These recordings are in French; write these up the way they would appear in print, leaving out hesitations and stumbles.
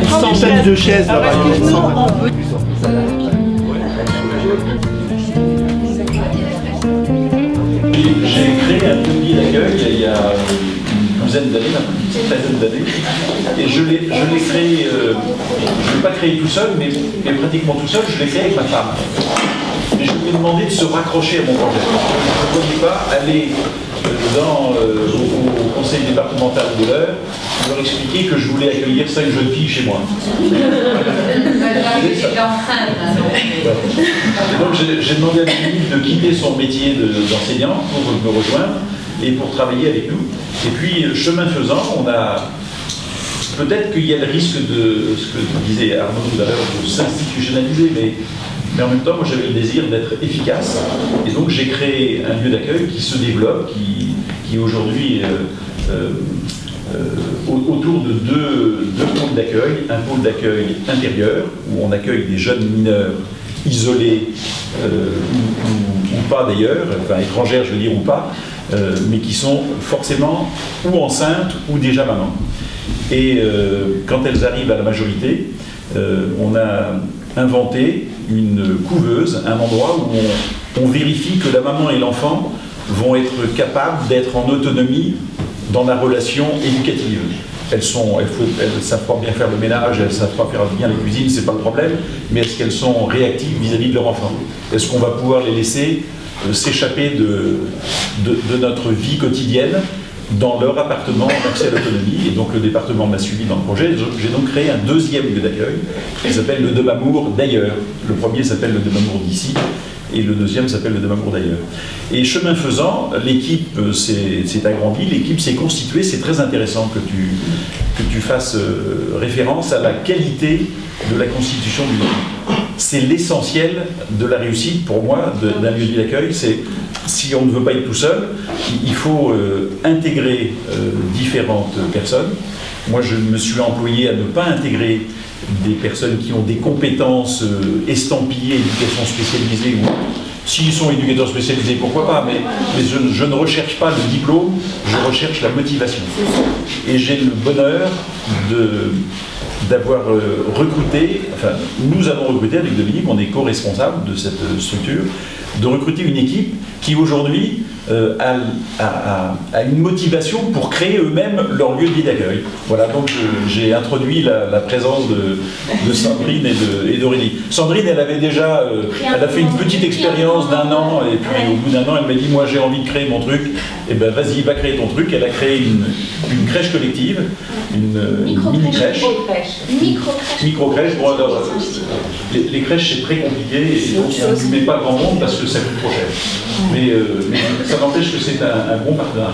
Centaines de chaises là-bas. J'ai créé un atelier d'accueil il y a une douzaine d'années, une petite quinzaine d'années, et je l'ai créé, je ne l'ai pas créé tout seul, mais pratiquement tout seul, je l'ai créé avec ma femme. Mais je lui ai demandé de se raccrocher à mon projet. Je ne voulais pas aller au conseil départemental de l'Eure, leur expliquer que je voulais accueillir 5 jeunes filles chez moi. Donc j'ai demandé à Philippe de quitter son métier d'enseignant pour me rejoindre et pour travailler avec nous. Et puis, chemin faisant, on a... Peut-être qu'il y a le risque de, ce que disait Arnaud tout à l'heure, de s'institutionnaliser, mais en même temps, moi j'avais le désir d'être efficace. Et donc j'ai créé un lieu d'accueil qui se développe, qui aujourd'hui autour de deux pôles d'accueil. Un pôle d'accueil intérieur, où on accueille des jeunes mineurs isolés, ou pas d'ailleurs, enfin étrangères je veux dire ou pas, mais qui sont forcément ou enceintes ou déjà maman. Et quand elles arrivent à la majorité, on a inventé une couveuse, un endroit où on vérifie que la maman et l'enfant vont être capables d'être en autonomie dans la relation éducative. Elles savent pas bien faire le ménage, elles savent pas faire bien la cuisine, c'est pas le problème, mais est-ce qu'elles sont réactives vis-à-vis de leur enfant? Est-ce qu'on va pouvoir les laisser s'échapper de notre vie quotidienne dans leur appartement d'accès à l'autonomie? Et donc le département m'a suivi dans le projet. J'ai donc créé un deuxième lieu d'accueil qui s'appelle le Demamour d'ailleurs. Le premier s'appelle le Demamour d'ici et le deuxième s'appelle le Demamour d'ailleurs. Et chemin faisant, l'équipe s'est agrandie, l'équipe s'est constituée. C'est très intéressant que tu fasses référence à la qualité de la constitution d'une équipe. C'est l'essentiel de la réussite pour moi d'un lieu d'accueil. C'est si on ne veut pas être tout seul, il faut intégrer différentes personnes. Moi, je me suis employé à ne pas intégrer des personnes qui ont des compétences estampillées, éducation spécialisée ou s'ils sont éducateurs spécialisés, pourquoi pas, mais je ne recherche pas le diplôme, je recherche la motivation. Et j'ai le bonheur d'avoir recruté, enfin nous avons recruté avec Dominique, on est co-responsable de cette structure, de recruter une équipe qui aujourd'hui a une motivation pour créer eux-mêmes leur lieu de vie d'accueil. Voilà, donc j'ai introduit la présence de Sandrine et d'Aurélie. Sandrine, elle avait déjà, elle a fait une petite expérience d'1 an, et puis au bout d'1 an, elle m'a dit, moi j'ai envie de créer mon truc, et ben vas-y, va créer ton truc. Elle a créé une crèche collective, une mini-crèche. Micro-crèche. Bon, alors, les crèches c'est très compliqué, et donc on ne met pas grand monde parce que ça coûte trop cher. Mais ça n'empêche que c'est un bon partenariat.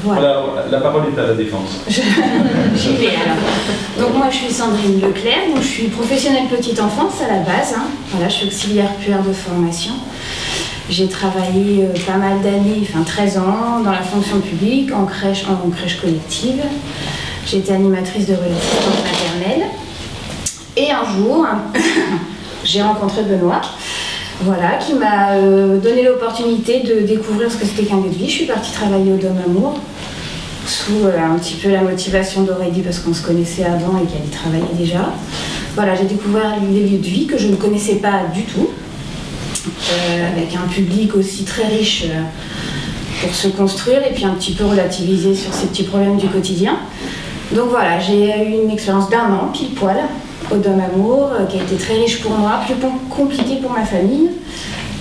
Voilà, la parole est à la défense. J'y vais alors. Donc moi je suis Sandrine Leclerc, donc je suis professionnelle petite enfance à la base. Voilà, je suis auxiliaire puère de formation. J'ai travaillé pas mal d'années, enfin 13 ans, dans la fonction publique, en crèche collective. J'ai été animatrice de relais assistante maternelle. Et un jour, j'ai rencontré Benoît. Voilà, qui m'a donné l'opportunité de découvrir ce que c'était qu'un lieu de vie. Je suis partie travailler au Demamour, sous un petit peu la motivation d'Aurélie, parce qu'on se connaissait avant et qu'elle y travaillait déjà. Voilà, j'ai découvert les lieux de vie que je ne connaissais pas du tout, avec un public aussi très riche pour se construire et puis un petit peu relativiser sur ces petits problèmes du quotidien. Donc voilà, j'ai eu une expérience d'1 an, pile poil, au Demamour, qui a été très riche pour moi, plus compliqué pour ma famille.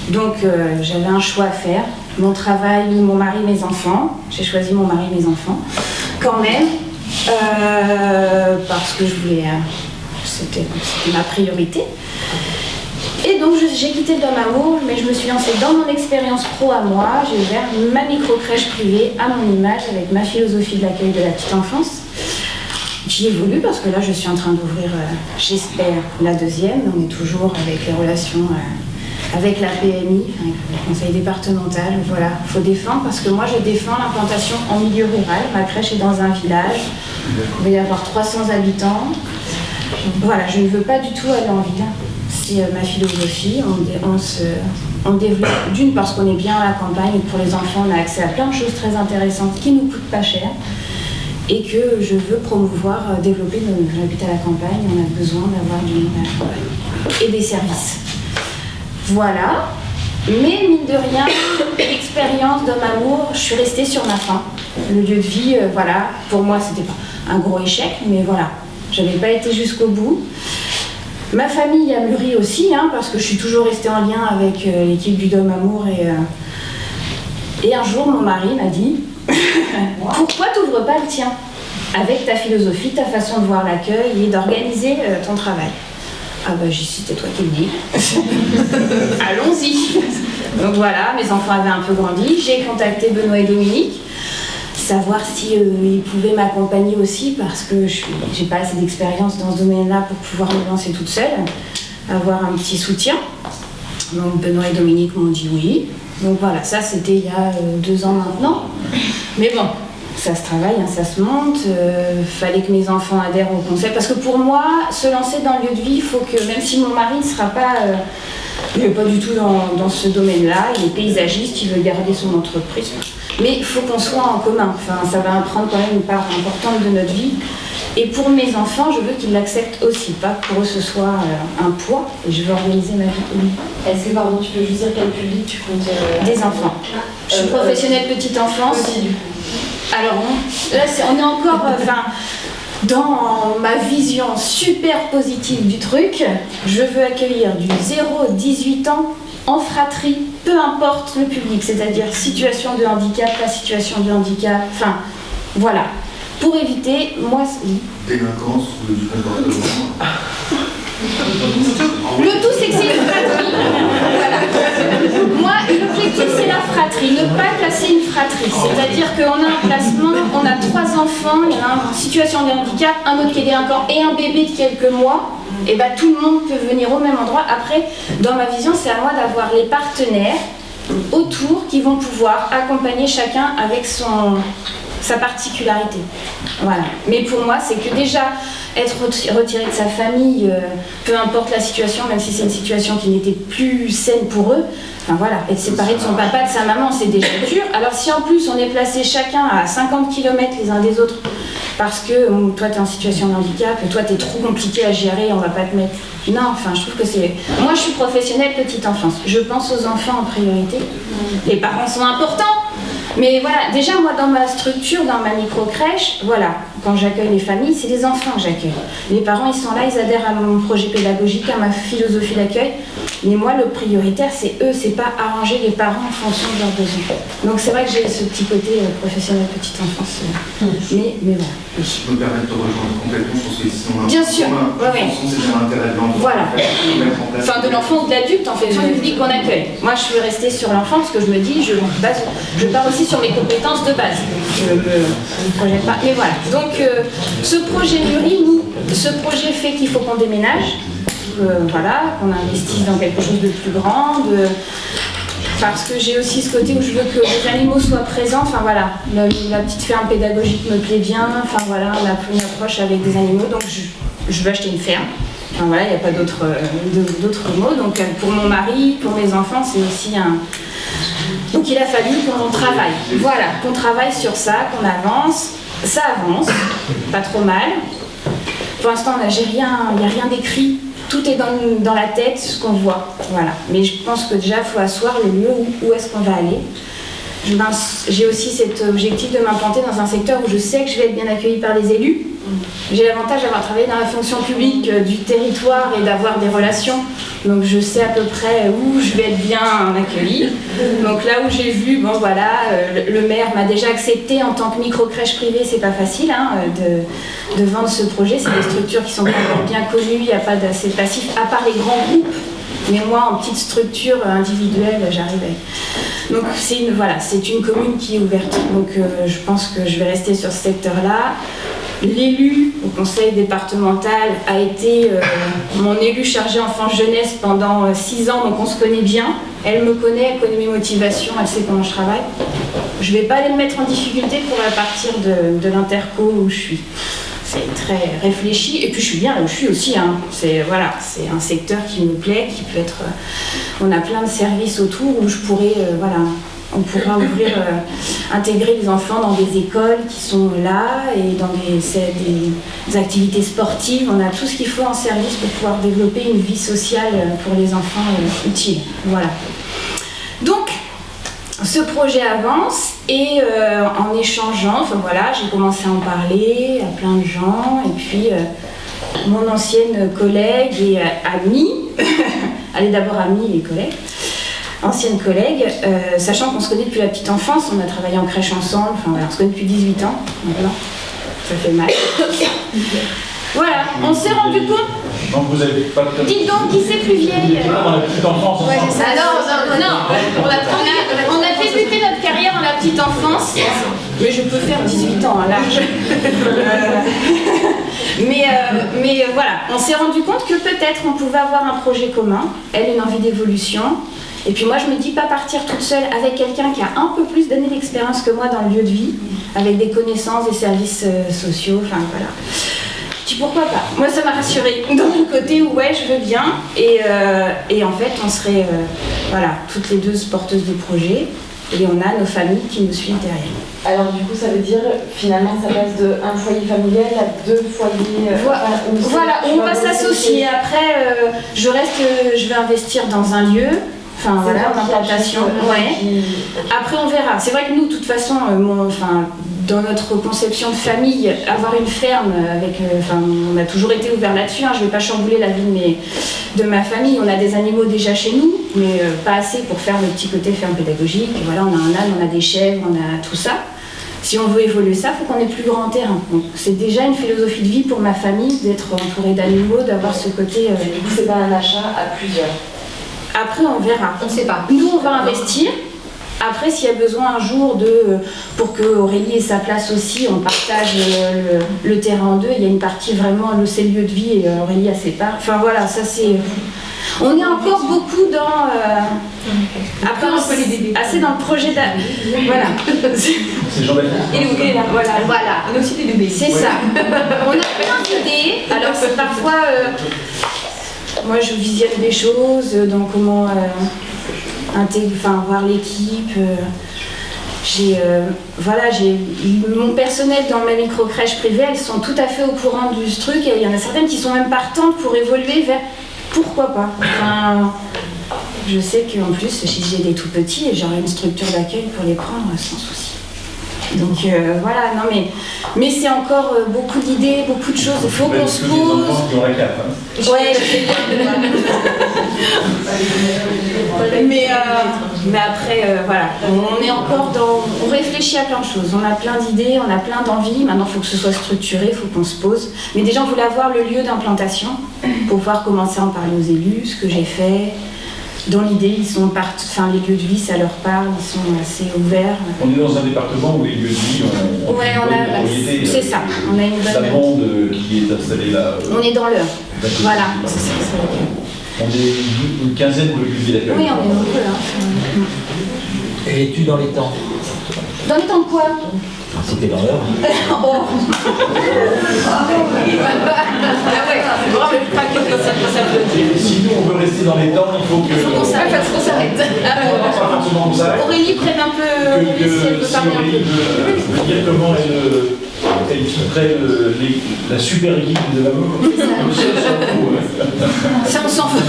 Donc j'avais un choix à faire. Mon travail, mon mari, mes enfants. J'ai choisi mon mari, mes enfants. Quand même, parce que je voulais... c'était ma priorité. Et donc j'ai quitté le Demamour, mais je me suis lancée dans mon expérience pro à moi. J'ai ouvert ma micro-crèche privée à mon image avec ma philosophie de l'accueil de la petite enfance. J'y évolue parce que là je suis en train d'ouvrir, j'espère, la deuxième. On est toujours avec les relations avec la PMI, avec le conseil départemental. Voilà, il faut défendre parce que moi je défends l'implantation en milieu rural. Ma crèche est dans un village, il va y avoir 300 habitants. Voilà, je ne veux pas du tout aller en ville. c'est ma philosophie. On développe d'une parce qu'on est bien à la campagne et que pour les enfants on a accès à plein de choses très intéressantes qui nous coûtent pas cher et que je veux promouvoir, développer. J'habite à la campagne, on a besoin d'avoir du monde à la campagne et des services. Voilà. Mais mine de rien, l'expérience d'homme amour, je suis restée sur ma faim. Le lieu de vie, voilà, pour moi c'était pas un gros échec, mais voilà, j'avais pas été jusqu'au bout. Ma famille a mûri aussi, hein, parce que je suis toujours restée en lien avec l'équipe du Dôme Amour et un jour mon mari m'a dit pourquoi t'ouvres pas le tien avec ta philosophie, ta façon de voir l'accueil et d'organiser ton travail. Ah bah j'ai dit c'était toi qui le dis. Allons-y. Donc voilà, mes enfants avaient un peu grandi, j'ai contacté Benoît et Dominique, savoir si ils pouvaient m'accompagner aussi parce que j'ai pas assez d'expérience dans ce domaine-là pour pouvoir me lancer toute seule, avoir un petit soutien. Donc Benoît et Dominique m'ont dit oui. Donc voilà, ça c'était il y a 2 ans maintenant. Mais bon, ça se travaille, hein, ça se monte. Fallait que mes enfants adhèrent au concept. Parce que pour moi, se lancer dans le lieu de vie, il faut que, même si mon mari ne sera pas, il n'est pas du tout dans ce domaine-là, il est paysagiste, il veut garder son entreprise. Mais il faut qu'on soit en commun. Enfin, ça va prendre quand même une part importante de notre vie. Et pour mes enfants, je veux qu'ils l'acceptent aussi, pas que pour eux ce soit un poids. Et je veux organiser ma vie. Oui. Est-ce que, pardon, tu peux juste dire quel public tu comptes Des enfants. Je suis professionnelle petite enfance. Alors, là, on est encore dans ma vision super positive du truc. Je veux accueillir du 0-18 ans en fratrie, peu importe le public, c'est-à-dire situation de handicap, pas situation de handicap, enfin, voilà. Pour éviter, moi... Délinquance ou du comportement. Le tout, c'est que c'est une fratrie. Voilà. Moi, l'objectif, c'est la fratrie, ne pas classer une fratrie. C'est-à-dire qu'on a un placement, on a 3 enfants, il y en a un en situation de handicap, un autre qui est délinquant et un bébé de quelques mois. Et bien, tout le monde peut venir au même endroit. Après, dans ma vision, c'est à moi d'avoir les partenaires autour qui vont pouvoir accompagner chacun avec sa particularité. Voilà. Mais pour moi, c'est que déjà, être retiré de sa famille, peu importe la situation, même si c'est une situation qui n'était plus saine pour eux, enfin voilà, être séparé de son papa, de sa maman, c'est déjà dur. Alors si en plus on est placé chacun à 50 km les uns des autres, parce que toi tu es en situation de handicap, toi tu es trop compliqué à gérer, on va pas te mettre... Non, enfin je trouve que c'est... Moi je suis professionnelle petite enfance, je pense aux enfants en priorité. Les parents sont importants. Mais voilà, déjà moi dans ma structure, dans ma micro-crèche, voilà, quand j'accueille les familles, c'est les enfants que j'accueille. Les parents, ils sont là, ils adhèrent à mon projet pédagogique, à ma philosophie d'accueil. Mais moi, le prioritaire, c'est eux, c'est pas arranger les parents en fonction de leurs besoins. Donc c'est vrai que j'ai ce petit côté professionnel petite enfance. Mais voilà. Oui. Je me permets de te rejoindre complètement sur ce que sinon, bien sûr, oui. C'est bien l'intérêt de l'enfant. Voilà. Enfin, de l'enfant ou de l'adulte, en fait, du public qu'on accueille. Moi, je suis restée sur l'enfant parce que je me dis, je pars aussi sur mes compétences de base. Je ne projette pas. Mais voilà. Donc, ce projet mûrit, ce projet fait qu'il faut qu'on déménage. Voilà, qu'on investisse dans quelque chose de plus grand. Parce que j'ai aussi ce côté où je veux que les animaux soient présents. Enfin voilà, la petite ferme pédagogique me plaît bien. Enfin voilà, on a une approche avec des animaux, donc je veux acheter une ferme. Enfin voilà, il n'y a pas d'autres mots. Donc pour mon mari, pour mes enfants, c'est aussi un... Donc il a fallu qu'on travaille. Voilà, qu'on travaille sur ça, qu'on avance. Ça avance, pas trop mal. Pour l'instant, il n'y a rien d'écrit. Tout est dans la tête, ce qu'on voit. Voilà. Mais je pense que déjà, il faut asseoir le lieu où est-ce qu'on va aller. J'ai aussi cet objectif de m'implanter dans un secteur où je sais que je vais être bien accueillie par les élus. J'ai l'avantage d'avoir travaillé dans la fonction publique du territoire et d'avoir des relations. Donc je sais à peu près où je vais être bien accueillie. Donc là où j'ai vu, bon voilà, le maire m'a déjà accepté en tant que micro-crèche privée, c'est pas facile hein, de vendre ce projet. C'est des structures qui sont bien connues, il n'y a pas d'assez passif, à part les grands groupes. Mais moi, en petite structure individuelle, j'arrive à... Donc c'est une commune qui est ouverte. Donc je pense que je vais rester sur ce secteur-là. L'élu au conseil départemental a été mon élu chargé enfance-jeunesse pendant 6 ans, donc on se connaît bien. Elle me connaît, elle connaît mes motivations, elle sait comment je travaille. Je ne vais pas aller me mettre en difficulté pour la partir de l'interco où je suis. c'est très réfléchi. Et puis je suis bien là où je suis aussi. Hein. C'est un secteur qui me plaît, qui peut être. On a plein de services autour où je pourrais, on pourra ouvrir, intégrer les enfants dans des écoles qui sont là et dans des activités sportives. On a tout ce qu'il faut en service pour pouvoir développer une vie sociale pour les enfants utile. Voilà. Donc, ce projet avance et en échangeant, j'ai commencé à en parler à plein de gens et puis mon ancienne collègue et amie, elle est d'abord amie et collègue, ancienne collègue, sachant qu'on se connaît depuis la petite enfance, on a travaillé en crèche ensemble, on se connaît depuis 18 ans, voilà. Ça fait mal. Voilà, on s'est rendu compte. Donc vous avez pas de... Dites donc, qui c'est plus vieille? Dans la petite enfance. Ouais, c'est ça. Non. On a débuté notre carrière dans la petite enfance, mais je peux faire 18 ans à l'âge. Mais voilà, on s'est rendu compte que peut-être on pouvait avoir un projet commun, elle une envie d'évolution. Et puis moi je me dis pas partir toute seule avec quelqu'un qui a un peu plus d'années d'expérience que moi dans le lieu de vie, avec des connaissances, des services sociaux, voilà. Je dis pourquoi pas. Moi ça m'a rassurée dans le côté où je veux bien et en fait on serait toutes les deux porteuses de projet et on a nos familles qui nous suivent derrière. Alors du coup ça veut dire finalement ça passe d'un foyer familial à 2 foyers. On va s'associer. Après je vais investir dans un lieu. L'implantation. Ouais. Après, on verra. C'est vrai que nous, de toute façon, dans notre conception de famille, avoir une ferme on a toujours été ouvert là-dessus. Je ne vais pas chambouler la vie de ma famille. On a des animaux déjà chez nous, mais pas assez pour faire le petit côté ferme pédagogique. Et voilà, on a un âne, on a des chèvres, on a tout ça. Si on veut évoluer ça, il faut qu'on ait plus grand terrain. Donc, c'est déjà une philosophie de vie pour ma famille d'être entourée d'animaux, d'avoir ce côté. Du coup, c'est pas un achat à plusieurs. Après, on verra. On ne sait pas. Nous, on va investir. Après, s'il y a besoin un jour pour que Aurélie ait sa place aussi, on partage le terrain en deux. Il y a une partie vraiment, c'est le lieu de vie et Aurélie a ses parts. Ça c'est... On est encore beaucoup dans... Après, assez dans le projet Voilà. C'est Jean-Baptiste. Il est là, voilà. On a aussi des bébés. C'est ça. On a plein d'idées. Alors, c'est parfois... moi, je visionne des choses dans comment voir l'équipe. J'ai mon personnel dans ma micro-crèche privée, elles sont tout à fait au courant du truc. Et il y en a certaines qui sont même partantes pour évoluer vers pourquoi pas. Je sais qu'en plus, si j'ai des tout petits, j'aurai une structure d'accueil pour les prendre sans souci. Donc mais c'est encore beaucoup d'idées, beaucoup de choses. Il faut qu'on se pose. Des enfants qui ont la carte. Ouais, je sais bien. Mais après, on est encore on réfléchit à plein de choses. On a plein d'idées, on a plein d'envies. Maintenant, il faut que ce soit structuré, il faut qu'on se pose. Mais déjà, on voulait avoir le lieu d'implantation pour pouvoir commencer à en parler aux élus, ce que j'ai fait. Dans l'idée, ils sont les lieux de vie, ça leur parle, ils sont assez ouverts. On est dans un département où les lieux de vie ont une bonne c'est ça, on a une bonne... La bande qui est installée là... On est dans l'heure, voilà. C'est ça. On est une quinzaine de lieux de vie d'accueil. Oui, on est nombreux. Et es-tu dans les temps? Dans les temps de quoi? C'était dans l'heure. Si nous on veut rester dans les temps, il faut que... On s'arrête. Aurélie prenne un peu... Si Aurélie veut dire comment elle quitterait la super équipe de la mort. Ça, on s'en fout.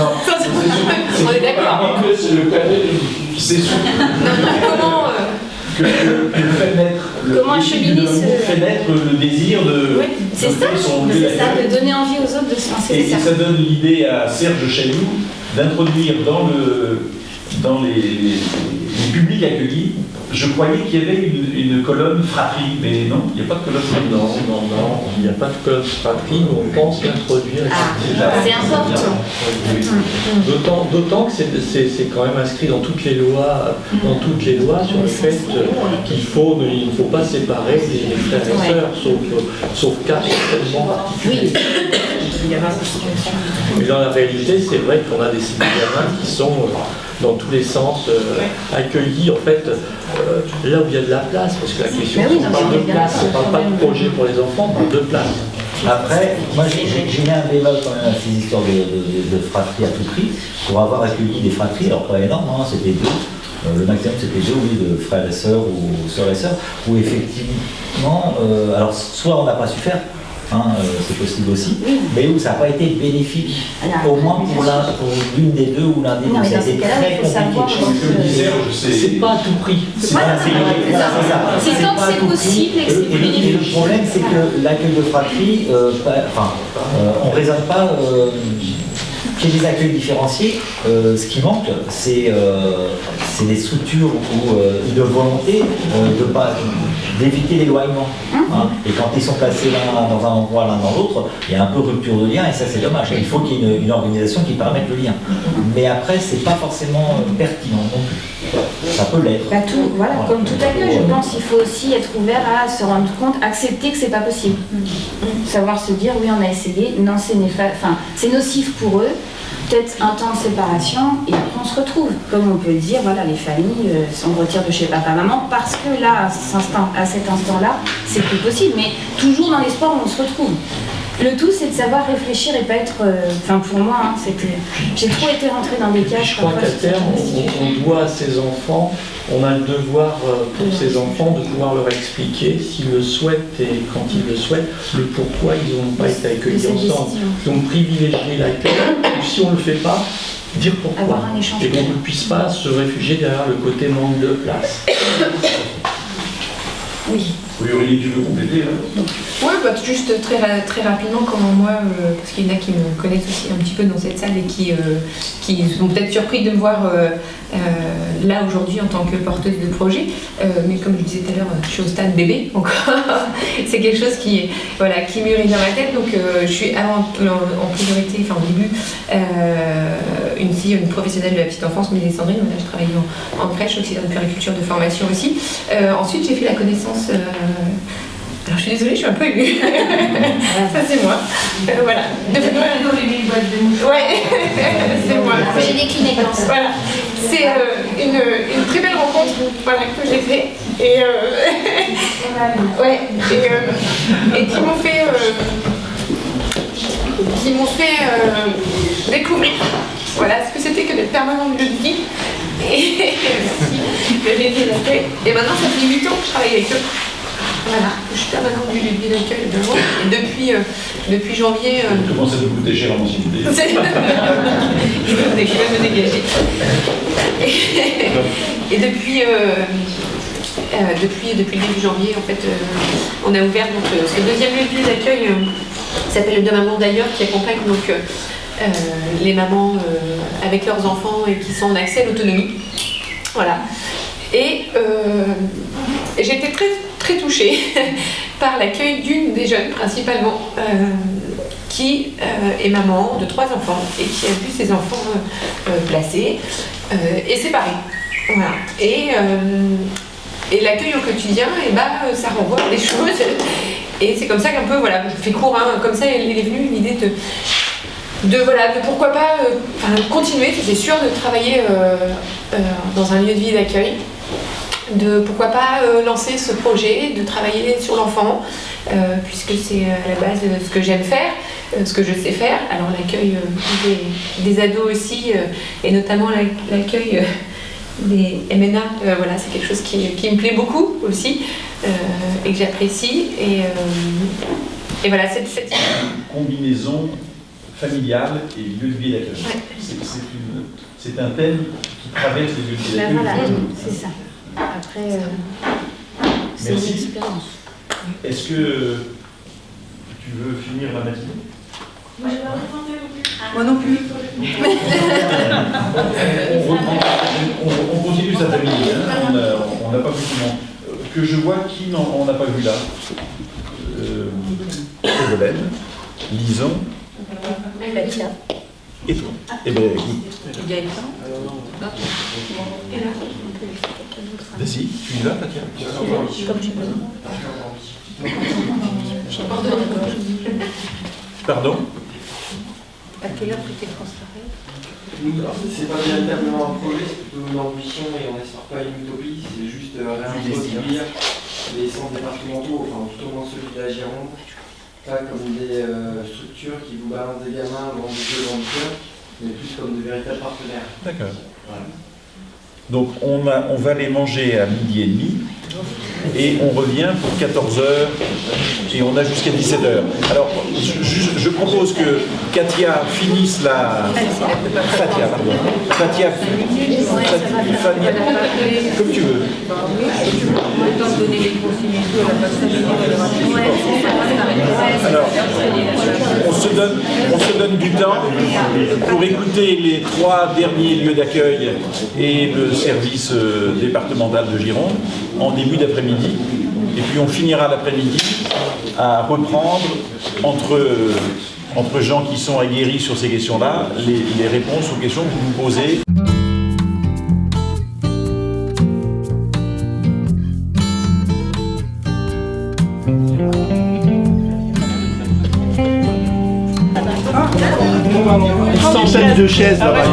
On est d'accord. C'est sûr. Comment que fait naître fait naître le désir de c'est ça, de donner envie aux autres de se lancer. Et ça donne l'idée à Serge Chailloux d'introduire dans les publics accueillis, je croyais qu'il y avait une colonne fratrie, mais non, il n'y a pas de colonne fratrie. Non, il n'y a pas de colonne fratrie, mais on pense l'introduire. C'est important. D'autant que c'est quand même inscrit dans toutes les lois, sur le fait qu'il ne faut pas séparer les frères et sœurs, sauf cas extrêmement particuliers. Mais dans la réalité, c'est vrai qu'on a des gamins qui sont dans tous les sens accueillis, en fait, là où il y a de la place, parce que la question, on parle de place, on ne parle pas de projet pour les enfants, on parle de place. Après, moi j'ai mis un bémol quand même à ces histoires de fratrie à tout prix, pour avoir accueilli des fratries, alors pas énorme, hein, c'était 2. Le maximum c'était 2, oui, de frères et sœurs ou sœurs et sœurs, où effectivement, alors soit on n'a pas su faire, hein, c'est possible aussi, mais où ça n'a pas été bénéfique, au moins pour l'une des deux ou l'un des deux. Ça a été très compliqué. C'est pas à tout prix. C'est quand c'est possible et que c'est bénéfique. Le problème, c'est que l'accueil de fratrie, on ne raisonne pas qu'il y ait des accueils différenciés. Ce qui manque, c'est des structures ou une volonté d'éviter l'éloignement. Hein. Et quand ils sont placés l'un dans un endroit, l'un dans l'autre, il y a un peu rupture de lien et ça c'est dommage. Il faut qu'il y ait une organisation qui permette le lien. Mais après, c'est pas forcément pertinent non plus. Ça peut l'être. Voilà, comme tout accueil, je pense qu'il faut aussi être ouvert à se rendre compte, accepter que c'est pas possible. Savoir se dire, oui, on a essayé, non, c'est nocif pour eux. Peut-être un temps de séparation et après on se retrouve. Comme on peut dire, voilà, les familles s'en retirent de chez papa-maman parce que là, à cet instant-là, c'est plus possible, mais toujours dans l'espoir où on se retrouve. Le tout, c'est de savoir réfléchir et pas être... pour moi, hein, j'ai trop été rentrée dans des cages. Je crois qu'à terme, on doit à ses enfants, on a le devoir pour ses enfants de pouvoir leur expliquer s'ils le souhaitent et quand ils le souhaitent, le pourquoi ils n'ont pas été accueillis ensemble. Donc privilégier l'accueil, ou si on ne le fait pas, dire pourquoi. Et qu'on ne puisse pas se réfugier derrière le côté manque de place. Oui. Oui, Aurélie, tu veux compléter là? Oui, juste très rapidement, comment moi, parce qu'il y en a qui me connaissent aussi un petit peu dans cette salle et qui sont peut-être surpris de me voir là aujourd'hui en tant que porteuse de projet, mais comme je disais tout à l'heure, je suis au stade bébé encore. C'est quelque chose qui mûrit dans ma tête, donc je suis en priorité, au début, une professionnelle de la petite enfance, mais Sandrine, là je travaille en crèche, auxiliaire de puériculture de formation aussi. Ensuite j'ai fait la connaissance. Alors je suis désolée, je suis un peu émue. Ça c'est moi. Voilà. Dans les mille boîtes de mouchoirs. Ouais, c'est moi. J'ai décliné comme ça. Voilà. C'est une très belle rencontre que j'ai fait et qui m'ont fait découvrir ce que c'était que d'être permanent milieu de vie et et maintenant ça fait 8 ans que je travaille avec eux. Voilà, je suis permanente du lieu d'accueil de jour et depuis janvier. Comment ça vous coûter cher en mensualité? Je vais me dégager. Et depuis le début janvier, en fait, on a ouvert donc, ce deuxième lieu d'accueil qui s'appelle le Maman d'ailleurs, qui accompagne donc les mamans avec leurs enfants et qui sont en accès à l'autonomie. Voilà. Et j'ai été très, très touchée par l'accueil d'une des jeunes, principalement, qui est maman de 3 enfants et qui a vu ses enfants placés et séparés. Voilà. Et l'accueil au quotidien, ça renvoie à des choses. Et c'est comme ça qu'un peu, je fais court, hein, comme ça, il est venu l'idée de pourquoi pas continuer, c'est sûr, de travailler dans un lieu de vie d'accueil, de pourquoi pas lancer ce projet, de travailler sur l'enfant, puisque c'est à la base de ce que j'aime faire, ce que je sais faire. Alors l'accueil des ados aussi, et notamment l'accueil des MNA, c'est quelque chose qui me plaît beaucoup aussi, et que j'apprécie. Et voilà, cette combinaison familiale et lieu de vie d'accueil. Ouais. C'est un thème qui traverse les lieux de vie d'accueil. Voilà, c'est ça. Après, c'est une expérience. Est-ce que tu veux finir la matinée? Moi non plus. On continue sa famille, hein. On n'a pas vu tout le monde. Que je vois qui on n'a pas vu là. Ségolène, Lison. Et toi? Eh bien, écoute. Si, tu y vas, Fatia? Pardon? À quelle heure était France Travail? C'est pas véritablement un projet, c'est plutôt une ambition et on n'espère pas une utopie, c'est juste réintroduire les centres départementaux, enfin tout au moins celui de la Gironde, pas comme des structures qui vous balancent des gamins dans des jeux vendeurs, mais plus comme de véritables partenaires. D'accord. Voilà. Donc on va les manger à 12h30 et on revient pour 14h et on a jusqu'à 17h. Alors je propose que Katia finisse Fatia, pardon. Fatia, comme tu veux. Alors, on se donne du temps pour écouter les 3 derniers lieux d'accueil et le service départemental de Gironde en début d'après-midi. Et puis on finira l'après-midi à reprendre entre gens qui sont aguerris sur ces questions-là, les réponses aux questions que vous vous posez. Une centaine de chaises là-bas.